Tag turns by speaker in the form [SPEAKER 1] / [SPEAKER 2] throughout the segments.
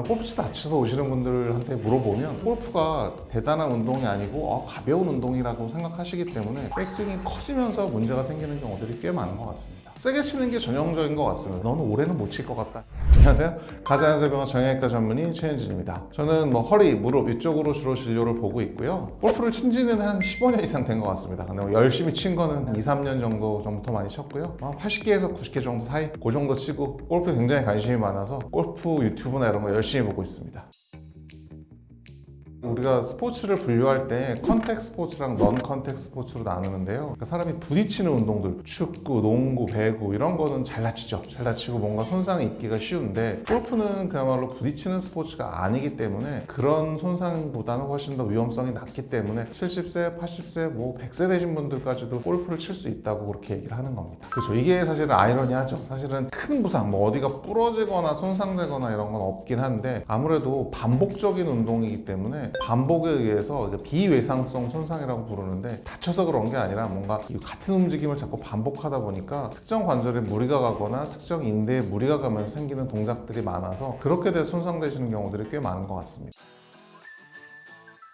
[SPEAKER 1] 골프 치다 다쳐서 오시는 분들한테 물어보면 골프가 대단한 운동이 아니고 가벼운 운동이라고 생각하시기 때문에 백스윙이 커지면서 문제가 생기는 경우들이 꽤 많은 것 같습니다. 세게 치는 게 전형적인 것 같습니다. 너는 올해는 못 칠 것 같다. 안녕하세요. 가자연세병원 정형외과 전문의 최현진입니다. 저는 허리, 무릎 이쪽으로 주로 진료를 보고 있고요. 골프를 친 지는 한 15년 이상 된 것 같습니다. 근데 열심히 친 거는 한 2, 3년 정도 전부터 많이 쳤고요. 80개에서 90개 정도 사이 그 정도 치고 골프에 굉장히 관심이 많아서 골프 유튜브나 이런 거 열심히 보고 있습니다. 우리가 스포츠를 분류할 때 컨택 스포츠랑 넌 컨택 스포츠로 나누는데요. 그러니까 사람이 부딪히는 운동들, 축구, 농구, 배구 이런 거는 잘 다치죠. 잘 다치고 뭔가 손상이 있기가 쉬운데 골프는 그야말로 부딪히는 스포츠가 아니기 때문에 그런 손상보다는 훨씬 더 위험성이 낮기 때문에 70세, 80세, 100세 되신 분들까지도 골프를 칠 수 있다고 그렇게 얘기를 하는 겁니다. 그렇죠. 이게 사실은 아이러니하죠. 사실은 큰 부상, 어디가 부러지거나 손상되거나 이런 건 없긴 한데 아무래도 반복적인 운동이기 때문에 반복에 의해서 비외상성 손상이라고 부르는데 다쳐서 그런 게 아니라 뭔가 같은 움직임을 자꾸 반복하다 보니까 특정 관절에 무리가 가거나 특정 인대에 무리가 가면서 생기는 동작들이 많아서 그렇게 돼서 손상되시는 경우들이 꽤 많은 것 같습니다.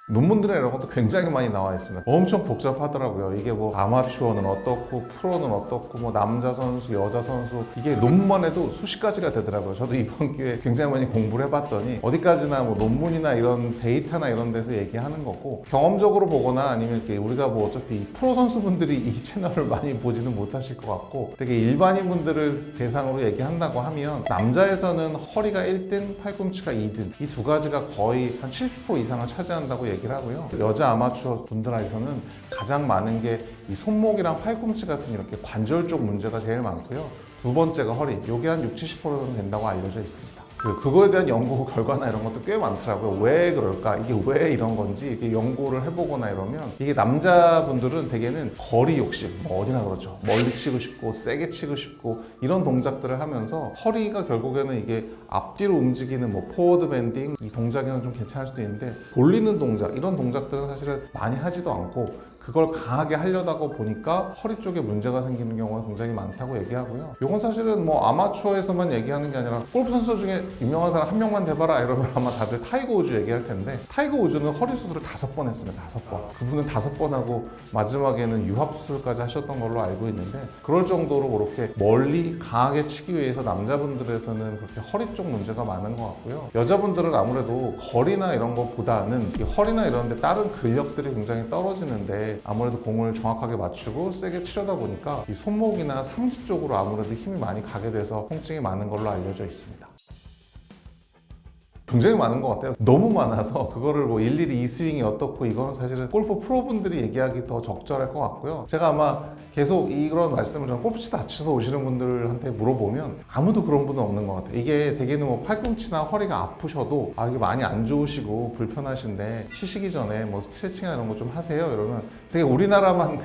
[SPEAKER 1] 논문들에 이런 것도 굉장히 많이 나와 있습니다. 엄청 복잡하더라고요. 이게 아마추어는 어떻고 프로는 어떻고 남자 선수, 여자 선수 이게 논문만 해도 수십 가지가 되더라고요. 저도 이번 기회에 굉장히 많이 공부를 해봤더니 어디까지나 논문이나 이런 데이터나 이런 데서 얘기하는 거고 경험적으로 보거나 아니면 이렇게 우리가 어차피 프로 선수분들이 이 채널을 많이 보지는 못하실 것 같고 되게 일반인 분들을 대상으로 얘기한다고 하면 남자에서는 허리가 1등, 팔꿈치가 2등 이 두 가지가 거의 한 70% 이상을 차지한다고 얘기를 하고요. 여자 아마추어 분들에서는 가장 많은 게 이 손목이랑 팔꿈치 같은 이렇게 관절 쪽 문제가 제일 많고요. 두 번째가 허리, 이게 한 60, 70%는 된다고 알려져 있습니다. 그거에 대한 연구 결과나 이런 것도 꽤 많더라고요. 왜 그럴까? 이게 왜 이런 건지 이게 연구를 해보거나 이러면 이게 남자분들은 대개는 거리 욕심, 어디나 그렇죠. 멀리 치고 싶고 세게 치고 싶고 이런 동작들을 하면서 허리가 결국에는 이게 앞뒤로 움직이는 포워드 밴딩 이 동작에는 좀 괜찮을 수도 있는데 돌리는 동작 이런 동작들은 사실은 많이 하지도 않고 그걸 강하게 하려다가 보니까 허리 쪽에 문제가 생기는 경우가 굉장히 많다고 얘기하고요. 이건 사실은 아마추어에서만 얘기하는 게 아니라 골프 선수 중에 유명한 사람 한 명만 대봐라 이러면 아마 다들 타이거 우즈 얘기할 텐데 타이거 우즈는 허리 수술을 5번 했습니다. 5번. 그분은 5번 하고 마지막에는 유합 수술까지 하셨던 걸로 알고 있는데 그럴 정도로 그렇게 멀리 강하게 치기 위해서 남자분들에서는 그렇게 허리 쪽 문제가 많은 것 같고요. 여자분들은 아무래도 거리나 이런 것보다는 허리나 이런 데 다른 근력들이 굉장히 떨어지는데 아무래도 공을 정확하게 맞추고 세게 치려다 보니까 이 손목이나 상지 쪽으로 아무래도 힘이 많이 가게 돼서 통증이 많은 걸로 알려져 있습니다. 굉장히 많은 것 같아요. 너무 많아서 그거를 일일이 이 스윙이 어떻고 이건 사실은 골프 프로분들이 얘기하기 더 적절할 것 같고요. 제가 아마 계속 이런 말씀을 저는 골프 치다 다쳐서 오시는 분들한테 물어보면 아무도 그런 분은 없는 것 같아요. 이게 대개는 팔꿈치나 허리가 아프셔도 이게 많이 안 좋으시고 불편하신데 치시기 전에 스트레칭이나 이런 거 좀 하세요 이러면 되게 우리나라만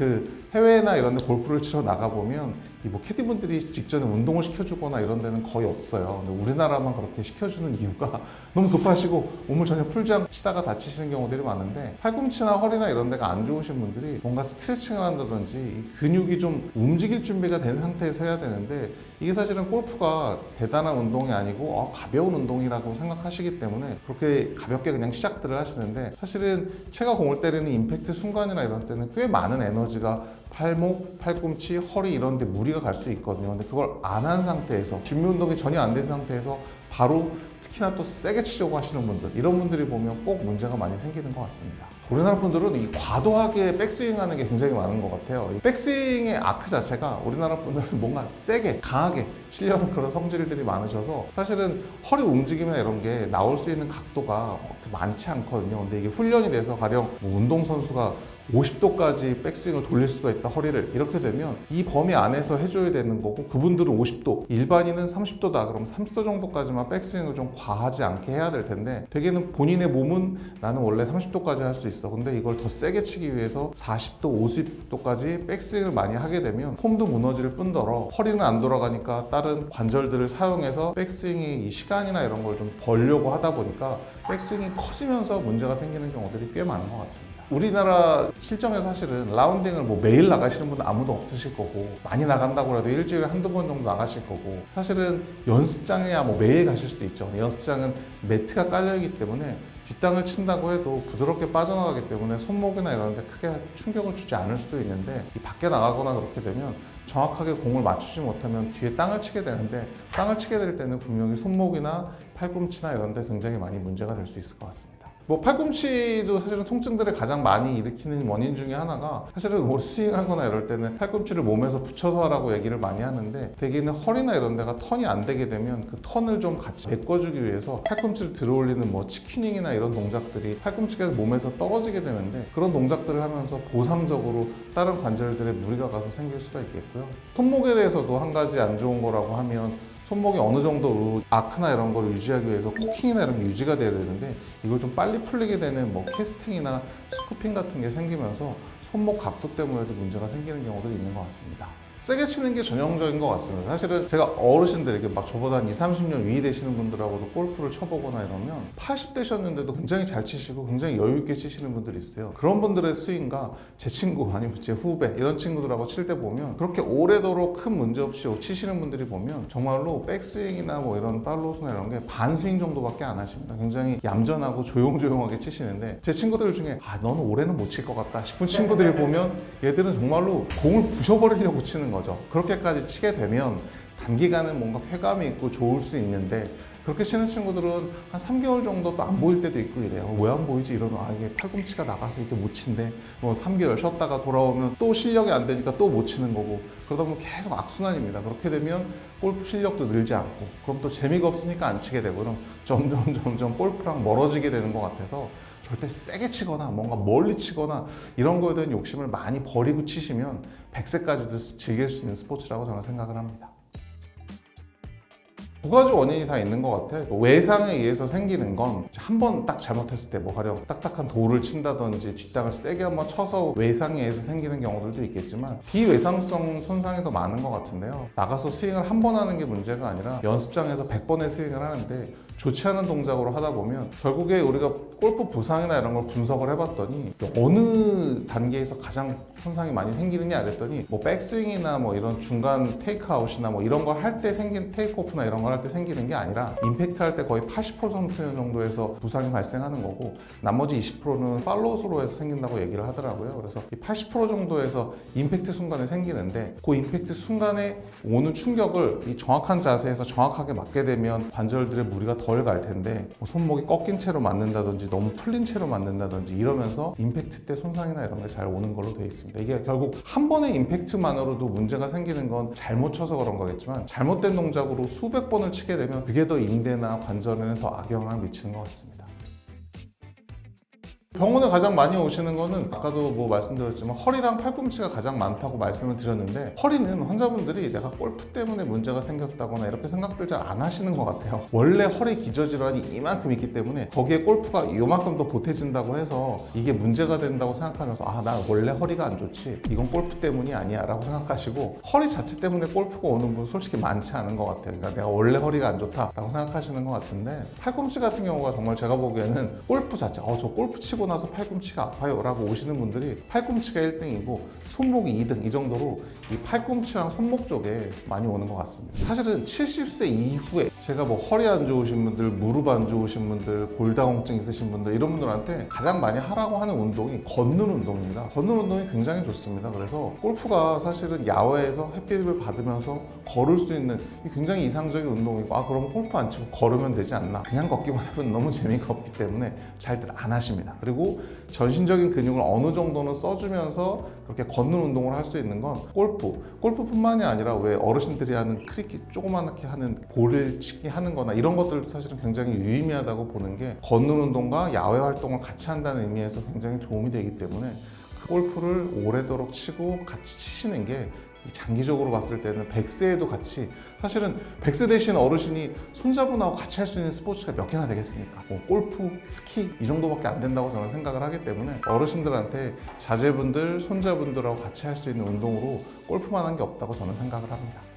[SPEAKER 1] 해외나 이런 데 골프를 치러 나가보면 캐디분들이 직전에 운동을 시켜주거나 이런 데는 거의 없어요. 근데 우리나라만 그렇게 시켜주는 이유가 너무 급하시고 몸을 전혀 풀지 않고 치다가 다치시는 경우들이 많은데 팔꿈치나 허리나 이런 데가 안 좋으신 분들이 뭔가 스트레칭을 한다든지 근육이 좀 움직일 준비가 된 상태에서 해야 되는데 이게 사실은 골프가 대단한 운동이 아니고 가벼운 운동이라고 생각하시기 때문에 그렇게 가볍게 그냥 시작들을 하시는데 사실은 채가 공을 때리는 임팩트 순간이나 이런 때는 꽤 많은 에너지가 팔목, 팔꿈치, 허리 이런 데 무리가 갈 수 있거든요. 근데 그걸 안 한 상태에서 준비 운동이 전혀 안 된 상태에서 바로 특히나 또 세게 치려고 하시는 분들 이런 분들이 보면 꼭 문제가 많이 생기는 것 같습니다. 우리나라 분들은 이 과도하게 백스윙 하는 게 굉장히 많은 것 같아요. 이 백스윙의 아크 자체가 우리나라 분들은 뭔가 세게 강하게 치려는 그런 성질들이 많으셔서 사실은 허리 움직임이나 이런 게 나올 수 있는 각도가 많지 않거든요. 근데 이게 훈련이 돼서 가령 운동선수가 50도까지 백스윙을 돌릴 수가 있다 허리를 이렇게 되면 이 범위 안에서 해줘야 되는 거고 그분들은 50도 일반인은 30도다 그럼 30도 정도까지만 백스윙을 좀 과하지 않게 해야 될 텐데 대개는 본인의 몸은 나는 원래 30도까지 할 수 있어 근데 이걸 더 세게 치기 위해서 40도 50도까지 백스윙을 많이 하게 되면 폼도 무너질 뿐더러 허리는 안 돌아가니까 다른 관절들을 사용해서 백스윙이 이 시간이나 이런 걸 좀 벌려고 하다 보니까 백스윙이 커지면서 문제가 생기는 경우들이 꽤 많은 것 같습니다. 우리나라 실정에 사실은 라운딩을 뭐 매일 나가시는 분은 아무도 없으실 거고, 많이 나간다고 해도 일주일에 한두 번 정도 나가실 거고, 사실은 연습장에야 뭐 매일 가실 수도 있죠. 연습장은 매트가 깔려있기 때문에 뒷땅을 친다고 해도 부드럽게 빠져나가기 때문에 손목이나 이런 데 크게 충격을 주지 않을 수도 있는데, 이 밖에 나가거나 그렇게 되면 정확하게 공을 맞추지 못하면 뒤에 땅을 치게 되는데, 땅을 치게 될 때는 분명히 손목이나 팔꿈치나 이런 데 굉장히 많이 문제가 될 수 있을 것 같습니다. 뭐 팔꿈치도 사실은 통증들을 가장 많이 일으키는 원인 중에 하나가, 사실은 뭐 스윙하거나 이럴 때는 팔꿈치를 몸에서 붙여서 하라고 얘기를 많이 하는데, 대개는 허리나 이런 데가 턴이 안 되게 되면 그 턴을 좀 같이 메꿔주기 위해서 팔꿈치를 들어올리는 뭐 치퀴닝이나 이런 동작들이 팔꿈치가 몸에서 떨어지게 되는데, 그런 동작들을 하면서 보상적으로 다른 관절들에 무리가 가서 생길 수가 있겠고요. 손목에 대해서도 한 가지 안 좋은 거라고 하면, 손목이 어느 정도 아크나 이런 걸 유지하기 위해서 코킹이나 이런 게 유지가 돼야 되는데, 이걸 좀 빨리 풀리게 되는 뭐 캐스팅이나 스쿠핑 같은 게 생기면서 손목 각도 때문에도 문제가 생기는 경우들이 있는 것 같습니다. 세게 치는 게 전형적인 것 같습니다. 사실은 제가 어르신들에게 막 저보다 한 20, 30년 위 되시는 분들하고도 골프를 쳐보거나 이러면 80대셨는데도 굉장히 잘 치시고 굉장히 여유 있게 치시는 분들이 있어요. 그런 분들의 스윙과 제 친구 아니면 제 후배 이런 친구들하고 칠 때 보면, 그렇게 오래도록 큰 문제 없이 치시는 분들이 보면 정말로 백스윙이나 뭐 이런 팔로우스나 이런 게 반 스윙 정도밖에 안 하십니다. 굉장히 얌전하고 조용조용하게 치시는데, 제 친구들 중에 너는 올해는 못 칠 것 같다 싶은 친구들이 보면 얘들은 정말로 공을 부셔버리려고 치는 거죠. 그렇게까지 치게 되면 단기간은 뭔가 쾌감이 있고 좋을 수 있는데, 그렇게 치는 친구들은 한 3개월 정도 또 안 보일 때도 있고 이래요. 왜 안 보이지? 이러면 이게 팔꿈치가 나가서 이제 못 친대. 뭐 3개월 쉬었다가 돌아오면 또 실력이 안 되니까 또 못 치는 거고, 그러다 보면 계속 악순환입니다. 그렇게 되면 골프 실력도 늘지 않고, 그럼 또 재미가 없으니까 안 치게 되고, 그럼 점점 골프랑 멀어지게 되는 것 같아서, 절대 세게 치거나 뭔가 멀리 치거나 이런 거에 대한 욕심을 많이 버리고 치시면 100세까지도 즐길 수 있는 스포츠라고 저는 생각을 합니다. 두 가지 원인이 다 있는 것 같아요. 외상에 의해서 생기는 건 한 번 딱 잘못했을 때, 뭐 가령 딱딱한 돌을 친다든지 뒷땅을 세게 한번 쳐서 외상에 의해서 생기는 경우들도 있겠지만, 비외상성 손상이 더 많은 것 같은데요. 나가서 스윙을 한 번 하는 게 문제가 아니라 연습장에서 100번의 스윙을 하는데 좋지 않은 동작으로 하다 보면 결국에 우리가 골프 부상이나 이런 걸 분석을 해봤더니 어느 단계에서 가장 손상이 많이 생기느냐 그랬더니, 뭐 백스윙이나 뭐 이런 중간 테이크아웃이나 뭐 이런 걸 할 때 생긴 테이크오프나 이런 걸 할 때 생기는 게 아니라, 임팩트 할 때 거의 80% 정도에서 부상이 발생하는 거고, 나머지 20%는 팔로우스로 해서 생긴다고 얘기를 하더라고요. 그래서 이 80% 정도에서 임팩트 순간에 생기는데, 그 임팩트 순간에 오는 충격을 이 정확한 자세에서 정확하게 맞게 되면 관절들의 무리가 덜 갈 텐데, 뭐 손목이 꺾인 채로 맞는다든지 너무 풀린 채로 맞는다든지 이러면서 임팩트 때 손상이나 이런 게 잘 오는 걸로 되어 있습니다. 이게 결국 한 번의 임팩트만으로도 문제가 생기는 건 잘못 쳐서 그런 거겠지만, 잘못된 동작으로 수백 번을 치게 되면 그게 더 인대나 관절에는 더 악영향을 미치는 것 같습니다. 병원에 가장 많이 오시는 거는 아까도 뭐 말씀드렸지만 허리랑 팔꿈치가 가장 많다고 말씀을 드렸는데, 허리는 환자분들이 내가 골프 때문에 문제가 생겼다거나 이렇게 생각들 잘 안 하시는 것 같아요. 원래 허리 기저질환이 이만큼 있기 때문에 거기에 골프가 이만큼 더 보태진다고 해서 이게 문제가 된다고 생각하셔서 나 원래 허리가 안 좋지, 이건 골프 때문이 아니야 라고 생각하시고, 허리 자체 때문에 골프가 오는 분 솔직히 많지 않은 것 같아요. 그러니까 내가 원래 허리가 안 좋다 라고 생각하시는 것 같은데, 팔꿈치 같은 경우가 정말 제가 보기에는 골프 자체 저 골프 치고 나서 팔꿈치가 아파요 라고 오시는 분들이 팔꿈치가 1등이고 손목이 2등 이 정도로 이 팔꿈치랑 손목 쪽에 많이 오는 것 같습니다. 사실은 70세 이후에 제가 뭐 허리 안 좋으신 분들, 무릎 안 좋으신 분들, 골다공증 있으신 분들 이런 분들한테 가장 많이 하라고 하는 운동이 걷는 운동입니다. 걷는 운동이 굉장히 좋습니다. 그래서 골프가 사실은 야외에서 햇빛을 받으면서 걸을 수 있는 굉장히 이상적인 운동이고, 그럼 골프 안 치고 걸으면 되지 않나, 그냥 걷기만 하면 너무 재미가 없기 때문에 잘들 안 하십니다. 그리고 전신적인 근육을 어느 정도는 써주면서 그렇게 걷는 운동을 할 수 있는 건 골프뿐만이 아니라 왜 어르신들이 하는 크리켓 조그맣게 하는 볼을 치기 하는 거나 이런 것들도 사실은 굉장히 유의미하다고 보는 게, 걷는 운동과 야외 활동을 같이 한다는 의미에서 굉장히 도움이 되기 때문에 골프를 오래도록 치고 같이 치시는 게 장기적으로 봤을 때는 100세에도 같이, 사실은 100세 되신 어르신이 손자분하고 같이 할 수 있는 스포츠가 몇 개나 되겠습니까? 뭐 골프, 스키 이 정도밖에 안 된다고 저는 생각을 하기 때문에, 어르신들한테 자제분들, 손자분들하고 같이 할 수 있는 운동으로 골프만 한 게 없다고 저는 생각을 합니다.